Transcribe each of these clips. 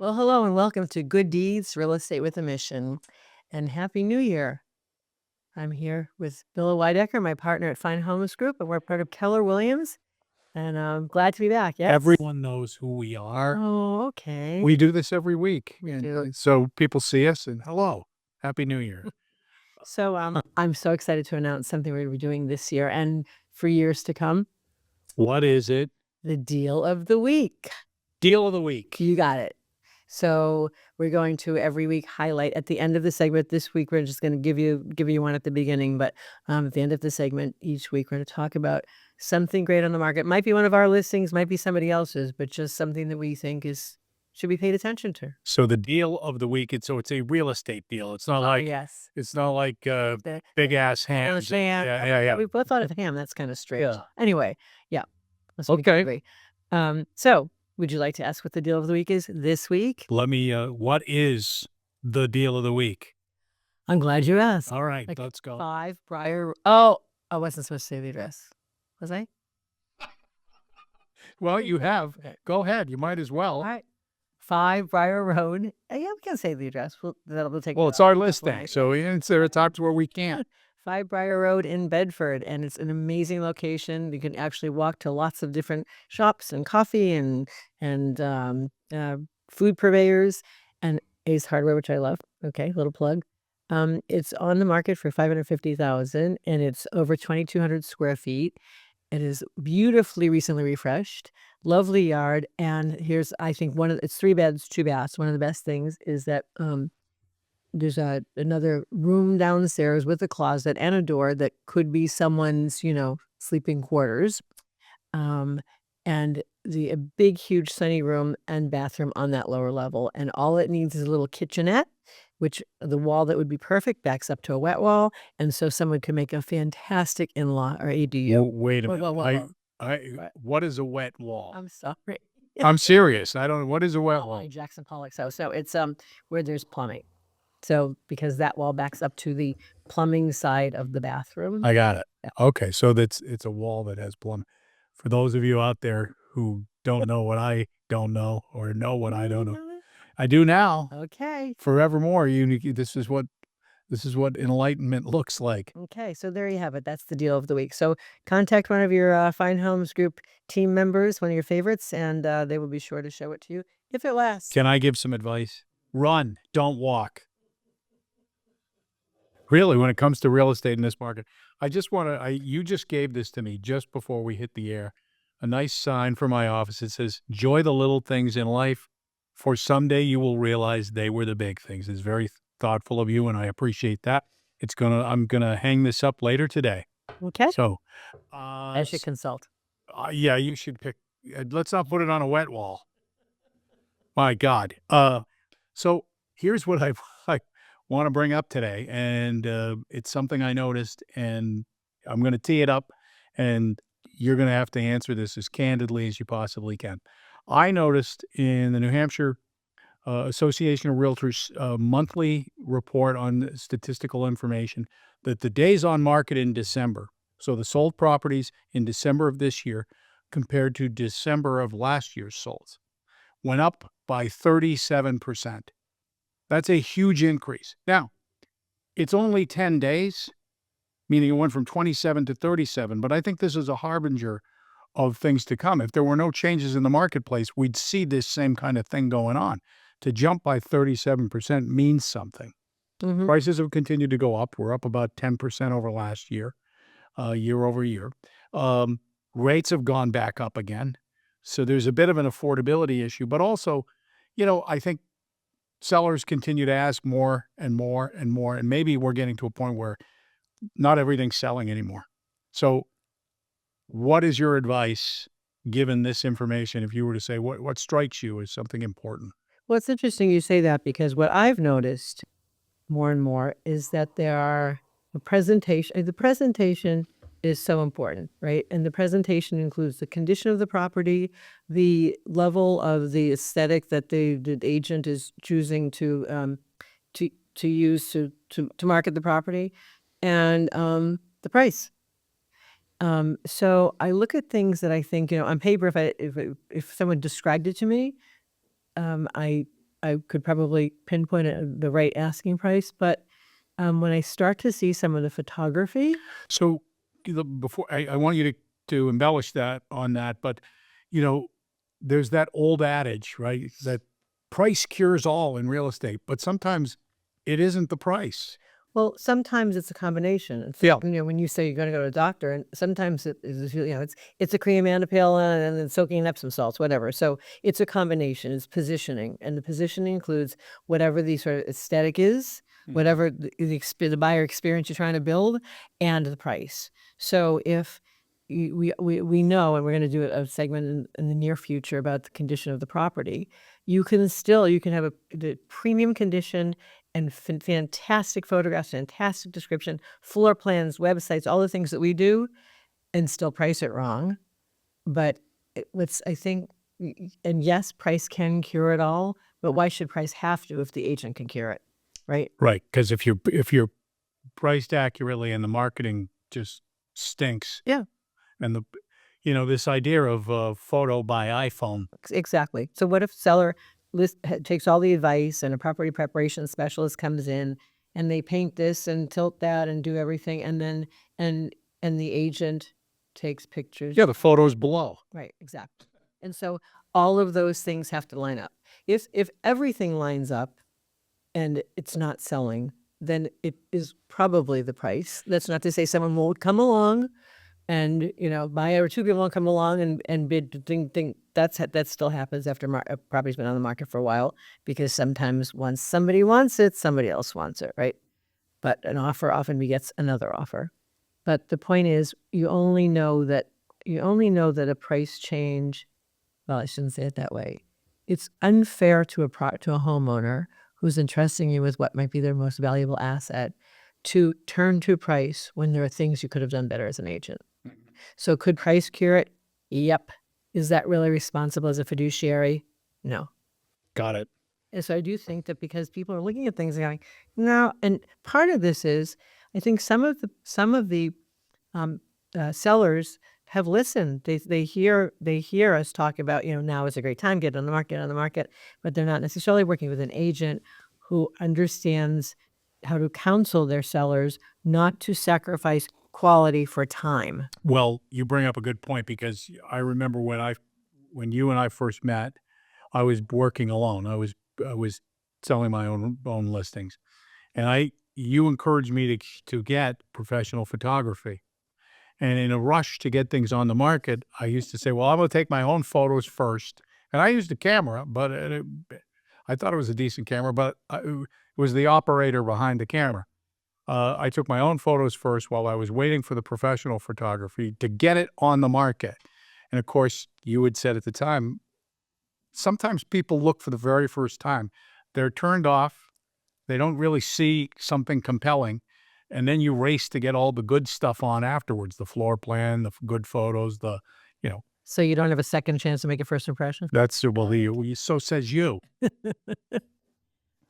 Well, hello and welcome to Good Deeds Real Estate with a Mission, and Happy New Year. I'm here with Bill Weidecker, my partner at Fine Homes Group, and we're part of Keller Williams, and I'm glad to be back. Yes. Everyone knows who we are. Oh, okay. We do this every week, do. and so people see us and hello, Happy New Year. So I'm so excited to announce something we're going to be doing this year and for years to come. What is it? The Deal of the Week. Deal of the week. You got it. So we're going to every week highlight at the end of the segment. This week we're just going to give you one at the beginning, but at the end of the segment each week we're going to talk about something great on the market. Might be one of our listings, might be somebody else's, but just something that we think should be paid attention to. So the deal of the week. It's a real estate deal. It's not like Yes, it's not like the big ass hams. Yeah. we both thought of ham. That's kind of strange. Yeah. Anyway, yeah. Okay. So would you like to ask what the deal of the week is this week? Let me. What is the deal of the week? I'm glad you asked. All right, Like let's go. 5 Briar. Oh, I wasn't supposed to say the address. Was I? Well, you have. Go ahead. You might as well. All right. 5 Briar Road. Yeah, we can say the address. That'll take. Well, it's our listing, so there are times where we can't. 5 Briar Road in Bedford, and it's an amazing location. You can actually walk to lots of different shops and coffee and food purveyors, and Ace Hardware, which I love. Okay, little plug. It's on the market for $550,000, and it's over 2,200 square feet. It is beautifully recently refreshed, lovely yard, and here's I think it's 3 beds, 2 baths. One of the best things is that there's another room downstairs with a closet and a door that could be someone's, sleeping quarters. And a big, huge sunny room and bathroom on that lower level. And all it needs is a little kitchenette, which the wall that would be perfect backs up to a wet wall. And so someone could make a fantastic in-law or ADU. Wait a minute. Whoa. What is a wet wall? I'm sorry. I'm serious. I don't. What is a wet wall? Like Jackson Pollock's house. So it's where there's plumbing. So because that wall backs up to the plumbing side of the bathroom. I got it. Yeah. Okay, so it's a wall that has plumbing. For those of you out there who don't know what I don't know or know what I don't know, I do now. Okay. Forevermore. This is what enlightenment looks like. Okay, so there you have it. That's the deal of the week. So contact one of your Fine Homes Group team members, one of your favorites, and they will be sure to show it to you if it lasts. Can I give some advice? Run, don't walk. Really, when it comes to real estate in this market, you just gave this to me just before we hit the air. A nice sign for my office. It says, "Enjoy the little things in life, for someday you will realize they were the big things." It's very thoughtful of you, and I appreciate that. I'm gonna hang this up later today. Okay. So, I should consult. yeah, you should pick. Let's not put it on a wet wall. My God. So here's what I want to bring up today, and it's something I noticed, and I'm going to tee it up, and you're going to have to answer this as candidly as you possibly can. I noticed in the New Hampshire Association of Realtors monthly report on statistical information that the days on market in December, so the sold properties in December of this year compared to December of last year's solds, went up by 37%. That's a huge increase. Now, it's only 10 days, meaning it went from 27 to 37, but I think this is a harbinger of things to come. If there were no changes in the marketplace, we'd see this same kind of thing going on. To jump by 37% means something. Mm-hmm. Prices have continued to go up. We're up about 10% over last year, year over year. Rates have gone back up again. So there's a bit of an affordability issue, but also, I think sellers continue to ask more and more and more, and maybe we're getting to a point where not everything's selling anymore. So what is your advice, given this information, if you were to say what strikes you as something important? Well, it's interesting you say that because what I've noticed more and more is that the presentation is so important, right? And the presentation includes the condition of the property, the level of the aesthetic that the agent is choosing to use to market the property, and the price. So I look at things that I think, on paper, if someone described it to me, I I could probably pinpoint the right asking price, but when I start to see some of the photography, So before I want you to embellish that on that, but you know, there's that old adage, right? That price cures all in real estate, but sometimes it isn't the price. well, sometimes it's a combination. It's, Yeah. when you say you're going to go to a doctor, and sometimes it is, it's a cream and a pill and then soaking in Epsom salts, whatever. So it's a combination. It's positioning, and the positioning includes whatever the sort of aesthetic is, whatever the buyer experience you're trying to build, and the price. So if we know, and we're going to do a segment in the near future about the condition of the property, you can have the premium condition and fantastic photographs, fantastic description, floor plans, websites, all the things that we do, and still price it wrong. But I think, and yes, price can cure it all, but why should price have to if the agent can cure it, right? Right. Because if you're priced accurately and the marketing just stinks, Yeah. and this idea of photo by iPhone. Exactly. So what if seller takes all the advice and a property preparation specialist comes in and they paint this and tilt that and do everything, and then and the agent takes pictures. Yeah, the photos below. Right, exactly. And so all of those things have to line up. If everything lines up and it's not selling, then it is probably the price. That's not to say someone won't come along and buyer or two people won't come along and bid. Think that still happens after a property's been on the market for a while, because sometimes once somebody wants it, somebody else wants it, right? But an offer often begets another offer. But the point is, you only know that a price change. Well, I shouldn't say it that way. It's unfair to a homeowner who's entrusting you with what might be their most valuable asset to turn to price when there are things you could have done better as an agent. So could price cure it? Yep. Is that really responsible as a fiduciary? No. Got it. And so I do think that because people are looking at things and going, no, and part of this is, I think some of the sellers have listened. They hear us talk about, now is a great time, get on the market, but they're not necessarily working with an agent who understands how to counsel their sellers not to sacrifice quality for time. Well, you bring up a good point, because I remember when you and I first met, I was working alone. I was selling my own listings, and you encouraged me to get professional photography. And in a rush to get things on the market, I used to say, well, I'm going to take my own photos first. And I used a camera, but I thought it was a decent camera, but it was the operator behind the camera. I took my own photos first while I was waiting for the professional photography to get it on the market. And of course, you had said at the time, sometimes people look for the very first time. They're turned off. They don't really see something compelling. And then you race to get all the good stuff on afterwards, the floor plan, the good photos, So you don't have a second chance to make a first impression? That's, well, so says you.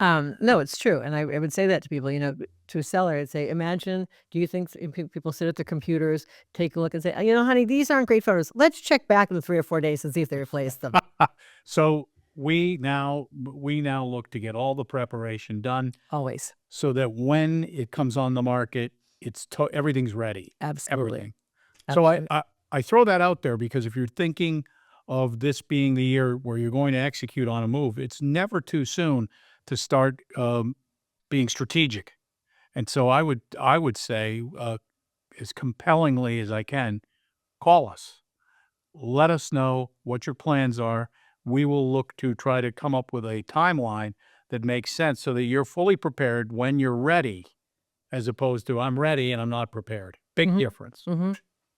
No, it's true. And I would say that to people, to a seller, I'd say, imagine, do you think people sit at their computers, take a look and say, honey, these aren't great photos. Let's check back in 3 or 4 days and see if they replaced them. So we now look to get all the preparation done, Always. so that when it comes on the market, everything's ready. Absolutely. Everything. Absolutely. So I throw that out there, because if you're thinking of this being the year where you're going to execute on a move, it's never too soon to start being strategic. And so I would say, as compellingly as I can, call us. Let us know what your plans are. We will look to try to come up with a timeline that makes sense, so that you're fully prepared when you're ready, as opposed to I'm ready and I'm not prepared. Big difference. Mm-hmm.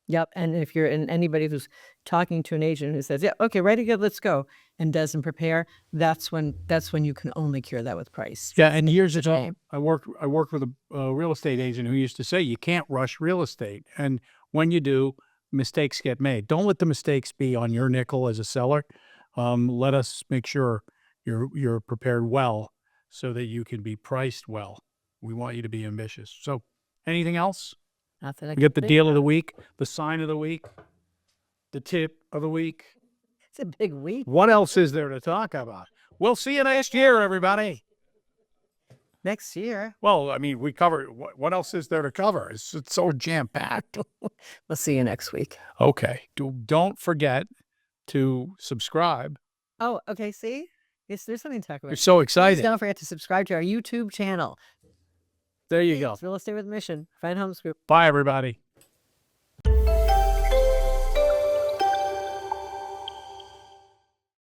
Yep. And if you're anybody who's talking to an agent who says, yeah, okay, ready, good, let's go, and doesn't prepare, that's when you can only cure that with price. Yeah, and here's the thing. I worked with a real estate agent who used to say, you can't rush real estate. And when you do, mistakes get made. Don't let the mistakes be on your nickel as a seller. Let us make sure you're prepared well, so that you can be priced well. We want you to be ambitious. So anything else? Nothing. We get the deal of the week, the sign of the week, the tip of the week. It's a big week. What else is there to talk about? We'll see you next year, everybody. Next year. Well, I mean, we covered, what else is there to cover? It's so jam-packed. We'll see you next week. Okay. Don't forget to subscribe. Oh, okay. See? Yes, there's something to talk about. You're so Please excited. don't forget to subscribe to our YouTube channel. There you go. It's Real Estate with Mission. Fine Homes Group. Bye, everybody.